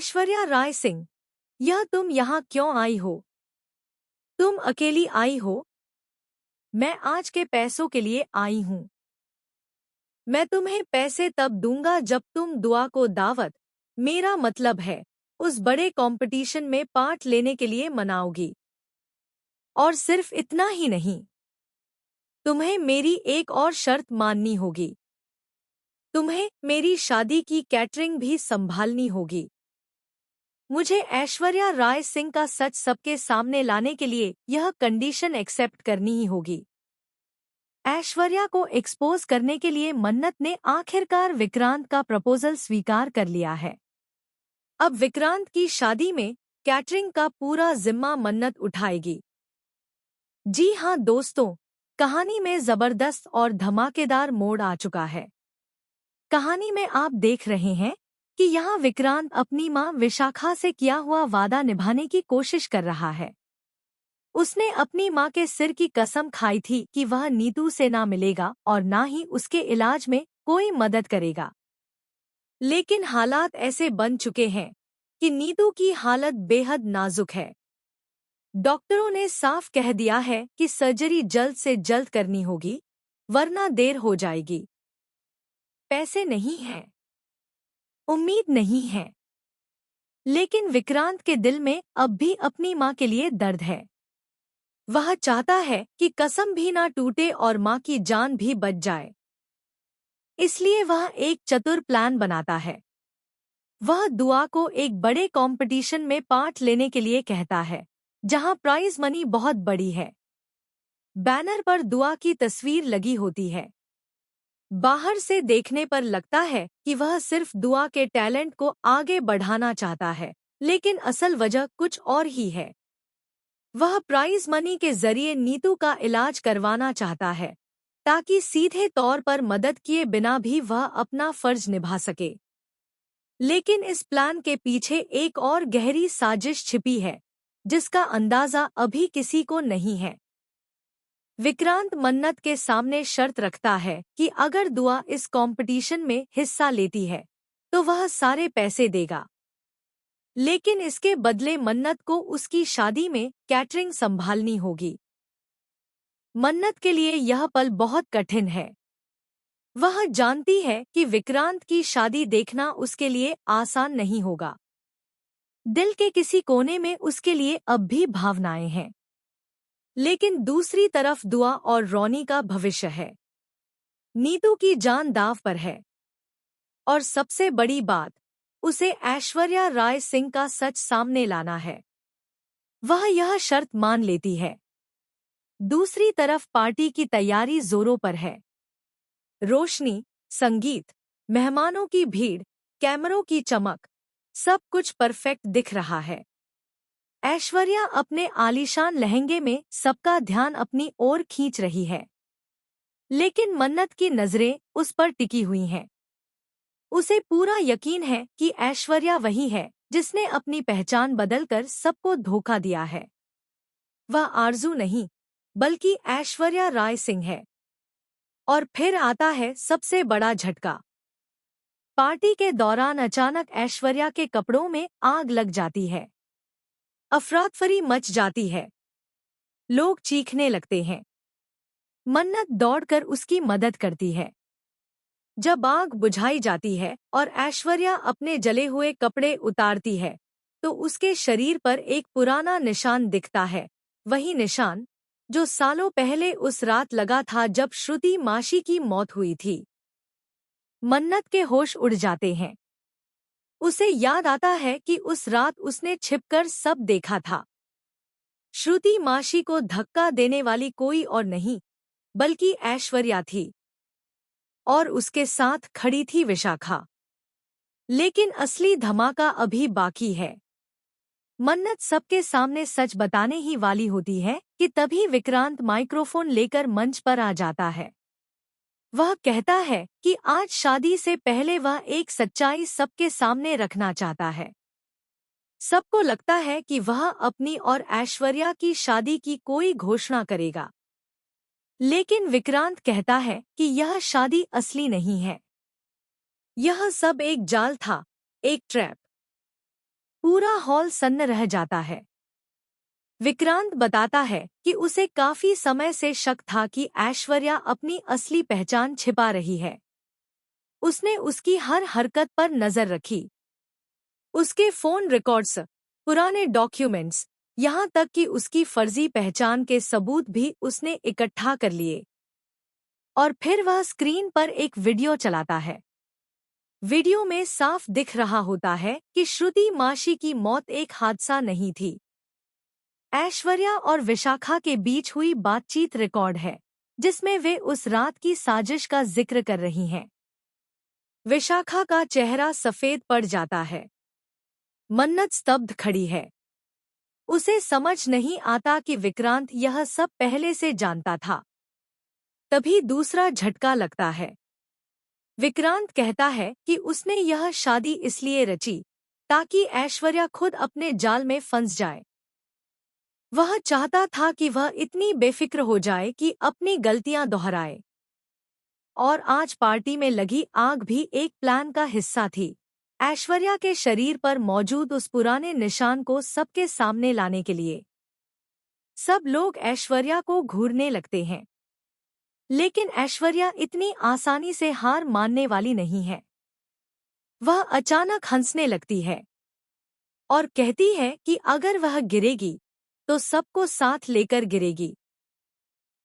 ऐश्वर्या राय सिंह, यह तुम यहाँ क्यों आई हो? तुम अकेली आई हो? मैं आज के पैसों के लिए आई हूँ। मैं तुम्हें पैसे तब दूंगा जब तुम दुआ को दावत, मेरा मतलब है, उस बड़े कंपटीशन में पार्ट लेने के लिए मनाओगी। और सिर्फ इतना ही नहीं, तुम्हें मेरी एक और शर्त माननी होगी। तुम्हें मेरी शादी की कैटरिंग भी संभालनी होगी। मुझे ऐश्वर्या राय सिंह का सच सबके सामने लाने के लिए यह कंडीशन एक्सेप्ट करनी ही होगी। ऐश्वर्या को एक्सपोज करने के लिए मन्नत ने आखिरकार विक्रांत का प्रपोजल स्वीकार कर लिया है। अब विक्रांत की शादी में कैटरिंग का पूरा जिम्मा मन्नत उठाएगी। जी हाँ दोस्तों, कहानी में जबरदस्त और धमाकेदार मोड़ आ चुका है। कहानी में आप देख रहे हैं कि यहाँ विक्रांत अपनी मां विशाखा से किया हुआ वादा निभाने की कोशिश कर रहा है। उसने अपनी मां के सिर की कसम खाई थी कि वह नीतू से ना मिलेगा और ना ही उसके इलाज में कोई मदद करेगा। लेकिन हालात ऐसे बन चुके हैं कि नीतू की हालत बेहद नाजुक है। डॉक्टरों ने साफ कह दिया है कि सर्जरी जल्द से जल्द करनी होगी, वरना देर हो जाएगी। पैसे नहीं हैं, उम्मीद नहीं है, लेकिन विक्रांत के दिल में अब भी अपनी मां के लिए दर्द है। वह चाहता है कि कसम भी ना टूटे और मां की जान भी बच जाए। इसलिए वह एक चतुर प्लान बनाता है। वह दुआ को एक बड़े कंपटीशन में पार्ट लेने के लिए कहता है, जहां प्राइज मनी बहुत बड़ी है। बैनर पर दुआ की तस्वीर लगी होती है। बाहर से देखने पर लगता है कि वह सिर्फ दुआ के टैलेंट को आगे बढ़ाना चाहता है, लेकिन असल वजह कुछ और ही है। वह प्राइज मनी के जरिए नीतू का इलाज करवाना चाहता है, ताकि सीधे तौर पर मदद किए बिना भी वह अपना फर्ज निभा सके। लेकिन इस प्लान के पीछे एक और गहरी साजिश छिपी है, जिसका अंदाजा अभी किसी को नहीं है। विक्रांत मन्नत के सामने शर्त रखता है कि अगर दुआ इस कंपटीशन में हिस्सा लेती है, तो वह सारे पैसे देगा। लेकिन इसके बदले मन्नत को उसकी शादी में कैटरिंग संभालनी होगी। मन्नत के लिए यह पल बहुत कठिन है। वह जानती है कि विक्रांत की शादी देखना उसके लिए आसान नहीं होगा। दिल के किसी कोने में उसके लिए अब भी भावनाएं हैं। लेकिन दूसरी तरफ दुआ और रोनी का भविष्य है। नीतू की जान दांव पर है। और सबसे बड़ी बात, उसे ऐश्वर्या राय सिंह का सच सामने लाना है। वह यह शर्त मान लेती है। दूसरी तरफ पार्टी की तैयारी जोरों पर है। रोशनी, संगीत, मेहमानों की भीड़, कैमरों की चमक, सब कुछ परफेक्ट दिख रहा है। ऐश्वर्या अपने आलीशान लहंगे में सबका ध्यान अपनी ओर खींच रही है। लेकिन मन्नत की नजरें उस पर टिकी हुई हैं। उसे पूरा यकीन है कि ऐश्वर्या वही है जिसने अपनी पहचान बदलकर सबको धोखा दिया है। वह आरजू नहीं, बल्कि ऐश्वर्या राय सिंह है। और फिर आता है सबसे बड़ा झटका। पार्टी के दौरान अचानक ऐश्वर्या के कपड़ों में आग लग जाती है। अफरातफरी मच जाती है। लोग चीखने लगते हैं। मन्नत दौड़कर उसकी मदद करती है। जब आग बुझाई जाती है और ऐश्वर्या अपने जले हुए कपड़े उतारती है, तो उसके शरीर पर एक पुराना निशान दिखता है। वही निशान जो सालों पहले उस रात लगा था जब श्रुति माशी की मौत हुई थी। मन्नत के होश उड़ जाते हैं। उसे याद आता है कि उस रात उसने छिपकर सब देखा था। श्रुति माशी को धक्का देने वाली कोई और नहीं, बल्कि ऐश्वर्या थी। और उसके साथ खड़ी थी विशाखा। लेकिन असली धमाका अभी बाकी है। मन्नत सबके सामने सच बताने ही वाली होती है कि तभी विक्रांत माइक्रोफोन लेकर मंच पर आ जाता है। वह कहता है कि आज शादी से पहले वह एक सच्चाई सबके सामने रखना चाहता है। सबको लगता है कि वह अपनी और ऐश्वर्या की शादी की कोई घोषणा करेगा। लेकिन विक्रांत कहता है कि यह शादी असली नहीं है। यह सब एक जाल था, एक ट्रैप। पूरा हॉल सन्न रह जाता है। विक्रांत बताता है कि उसे काफी समय से शक था कि ऐश्वर्या अपनी असली पहचान छिपा रही है। उसने उसकी हर हरकत पर नजर रखी, उसके फोन रिकॉर्ड्स, पुराने डॉक्यूमेंट्स, यहाँ तक कि उसकी फर्जी पहचान के सबूत भी उसने इकट्ठा कर लिए। और फिर वह स्क्रीन पर एक वीडियो चलाता है। वीडियो में साफ दिख रहा होता है कि श्रुति माशी की मौत एक हादसा नहीं थी। ऐश्वर्या और विशाखा के बीच हुई बातचीत रिकॉर्ड है, जिसमें वे उस रात की साजिश का जिक्र कर रही हैं। विशाखा का चेहरा सफेद पड़ जाता है। मन्नत स्तब्ध खड़ी है। उसे समझ नहीं आता कि विक्रांत यह सब पहले से जानता था। तभी दूसरा झटका लगता है। विक्रांत कहता है कि उसने यह शादी इसलिए रची ताकि ऐश्वर्या खुद अपने जाल में फंस जाए। वह चाहता था कि वह इतनी बेफिक्र हो जाए कि अपनी गलतियां दोहराए। और आज पार्टी में लगी आग भी एक प्लान का हिस्सा थी, ऐश्वर्या के शरीर पर मौजूद उस पुराने निशान को सबके सामने लाने के लिए। सब लोग ऐश्वर्या को घूरने लगते हैं, लेकिन ऐश्वर्या इतनी आसानी से हार मानने वाली नहीं है। वह अचानक हंसने लगती है और कहती है कि अगर वह गिरेगी तो सबको साथ लेकर गिरेगी।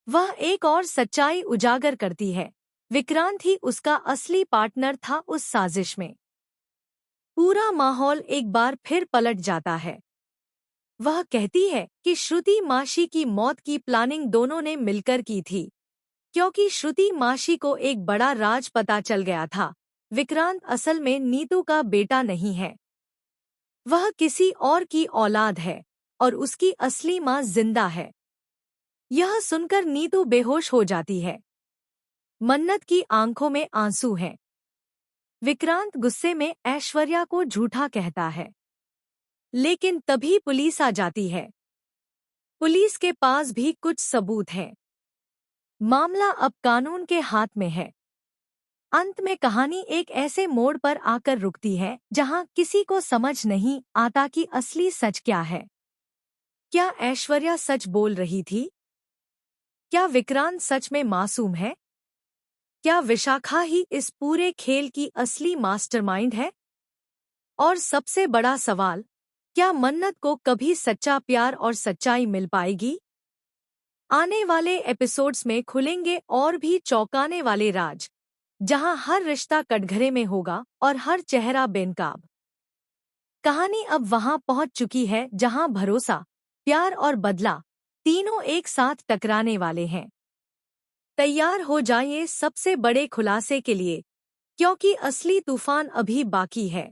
वह एक और सच्चाई उजागर करती है, विक्रांत ही उसका असली पार्टनर था उस साजिश में। पूरा माहौल एक बार फिर पलट जाता है। वह कहती है कि श्रुति माशी की मौत की प्लानिंग दोनों ने मिलकर की थी, क्योंकि श्रुति माशी को एक बड़ा राज पता चल गया था। विक्रांत असल में नीतू का बेटा नहीं है, वह किसी और की औलाद है और उसकी असली माँ जिंदा है। यह सुनकर नीतू बेहोश हो जाती है। मन्नत की आंखों में आंसू हैं। विक्रांत गुस्से में ऐश्वर्या को झूठा कहता है, लेकिन तभी पुलिस आ जाती है। पुलिस के पास भी कुछ सबूत हैं। मामला अब कानून के हाथ में है। अंत में कहानी एक ऐसे मोड़ पर आकर रुकती है जहां किसी को समझ नहीं आता कि असली सच क्या है। क्या ऐश्वर्या सच बोल रही थी? क्या विक्रांत सच में मासूम है? क्या विशाखा ही इस पूरे खेल की असली मास्टरमाइंड है? और सबसे बड़ा सवाल, क्या मन्नत को कभी सच्चा प्यार और सच्चाई मिल पाएगी? आने वाले एपिसोड्स में खुलेंगे और भी चौंकाने वाले राज, जहां हर रिश्ता कटघरे में होगा और हर चेहरा बेनकाब। कहानी अब वहां पहुंच चुकी है जहां भरोसा, प्यार और बदला तीनों एक साथ टकराने वाले हैं। तैयार हो जाइए सबसे बड़े खुलासे के लिए, क्योंकि असली तूफान अभी बाकी है।